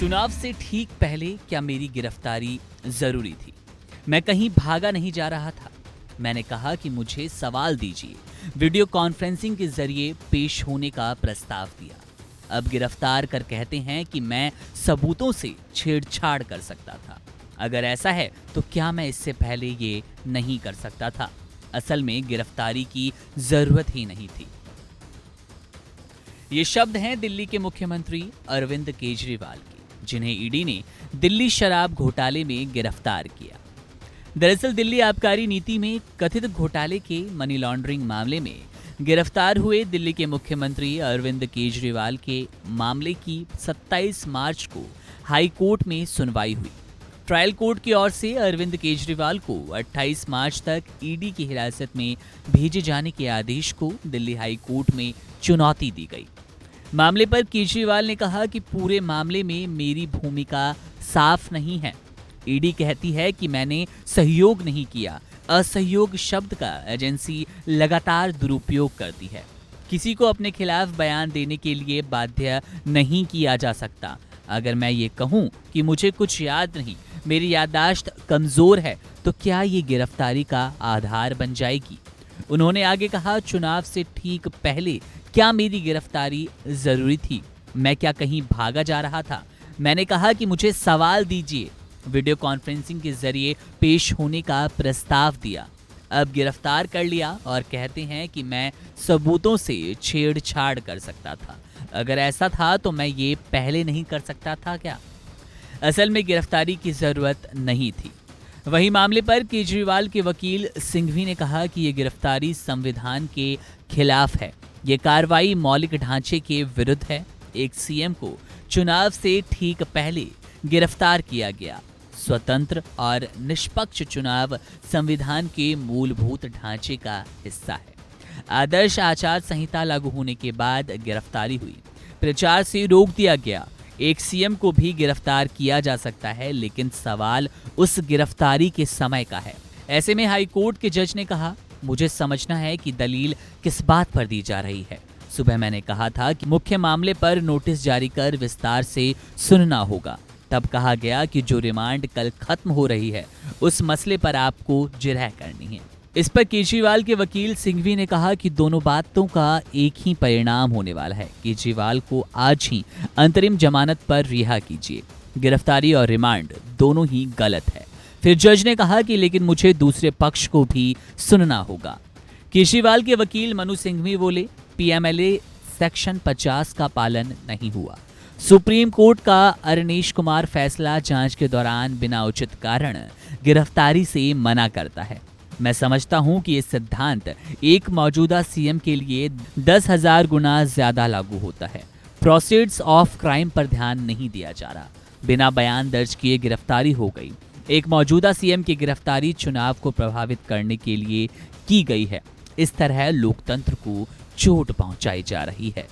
चुनाव से ठीक पहले क्या मेरी गिरफ्तारी जरूरी थी? मैं कहीं भागा नहीं जा रहा था। मैंने कहा कि मुझे सवाल दीजिए। वीडियो कॉन्फ्रेंसिंग के जरिए पेश होने का प्रस्ताव दिया। अब गिरफ्तार कर कहते हैं कि मैं सबूतों से छेड़छाड़ कर सकता था। अगर ऐसा है तो क्या मैं इससे पहले ये नहीं कर सकता था? असल में गिरफ्तारी की जरूरत ही नहीं थी। ये शब्द हैं दिल्ली के मुख्यमंत्री अरविंद केजरीवाल के, जिन्हें ईडी ने दिल्ली शराब घोटाले में गिरफ्तार किया। दरअसल दिल्ली आबकारी नीति में कथित घोटाले के मनी लॉन्ड्रिंग मामले में गिरफ्तार हुए दिल्ली के मुख्यमंत्री अरविंद केजरीवाल के मामले की 27 मार्च को हाई कोर्ट में सुनवाई हुई। ट्रायल कोर्ट की ओर से अरविंद केजरीवाल को 28 मार्च तक ईडी की हिरासत में भेजे जाने के आदेश को दिल्ली हाई कोर्ट में चुनौती दी गई। मामले पर केजरीवाल ने कहा कि पूरे मामले में मेरी भूमिका साफ नहीं है। ईडी कहती है कि मैंने सहयोग नहीं किया। असहयोग शब्द का एजेंसी लगातार दुरुपयोग करती है। किसी को अपने खिलाफ बयान देने के लिए बाध्य नहीं किया जा सकता। अगर मैं ये कहूँ कि मुझे कुछ याद नहीं, मेरी याददाश्त कमजोर है, तो क्या ये गिरफ्तारी का आधार बन जाएगी? उन्होंने आगे कहा, चुनाव से ठीक पहले क्या मेरी गिरफ्तारी जरूरी थी? मैं क्या कहीं भागा जा रहा था? मैंने कहा कि मुझे सवाल दीजिए। वीडियो कॉन्फ्रेंसिंग के जरिए पेश होने का प्रस्ताव दिया। अब गिरफ्तार कर लिया और कहते हैं कि मैं सबूतों से छेड़छाड़ कर सकता था। अगर ऐसा था तो मैं ये पहले नहीं कर सकता था क्या? असल में गिरफ्तारी की जरूरत नहीं थी। वहीं मामले पर केजरीवाल के वकील सिंघवी ने कहा कि ये गिरफ्तारी संविधान के खिलाफ है। ये कार्रवाई मौलिक ढांचे के विरुद्ध है। एक सीएम को चुनाव से ठीक पहले गिरफ्तार किया गया। स्वतंत्र और निष्पक्ष चुनाव संविधान के मूलभूत ढांचे का हिस्सा है। आदर्श आचार संहिता लागू होने के बाद गिरफ्तारी हुई। प्रचार से रोक दिया गया। एक सीएम को भी गिरफ्तार किया जा सकता है, लेकिन सवाल उस गिरफ्तारी के समय का है। ऐसे में हाई कोर्ट के जज ने कहा, मुझे समझना है कि दलील किस बात पर दी जा रही है। सुबह मैंने कहा था कि मुख्य मामले पर नोटिस जारी कर विस्तार से सुनना होगा। तब कहा गया कि जो रिमांड कल खत्म हो रही है, उस मसले पर आपको जिरह करनी है। इस पर केजरीवाल के वकील सिंघवी ने कहा कि दोनों बातों का एक ही परिणाम होने वाला है। केजरीवाल को आज ही अंतरिम जमानत पर रिहा कीजिए। गिरफ्तारी और रिमांड दोनों ही गलत है। फिर जज ने कहा कि लेकिन मुझे दूसरे पक्ष को भी सुनना होगा। केजरीवाल के वकील मनु सिंघवी बोले, पीएमएलए सेक्शन 50 का पालन नहीं हुआ। सुप्रीम कोर्ट का अरनीश कुमार फैसला जांच के दौरान बिना उचित कारण गिरफ्तारी से मना करता है। मैं समझता हूं कि ये सिद्धांत एक मौजूदा सीएम के लिए 10,000 गुना ज्यादा लागू होता है। प्रोसीड्स ऑफ क्राइम पर ध्यान नहीं दिया जा रहा। बिना बयान दर्ज किए गिरफ्तारी हो गई। एक मौजूदा सीएम की गिरफ्तारी चुनाव को प्रभावित करने के लिए की गई है। इस तरह लोकतंत्र को चोट पहुंचाई जा रही है।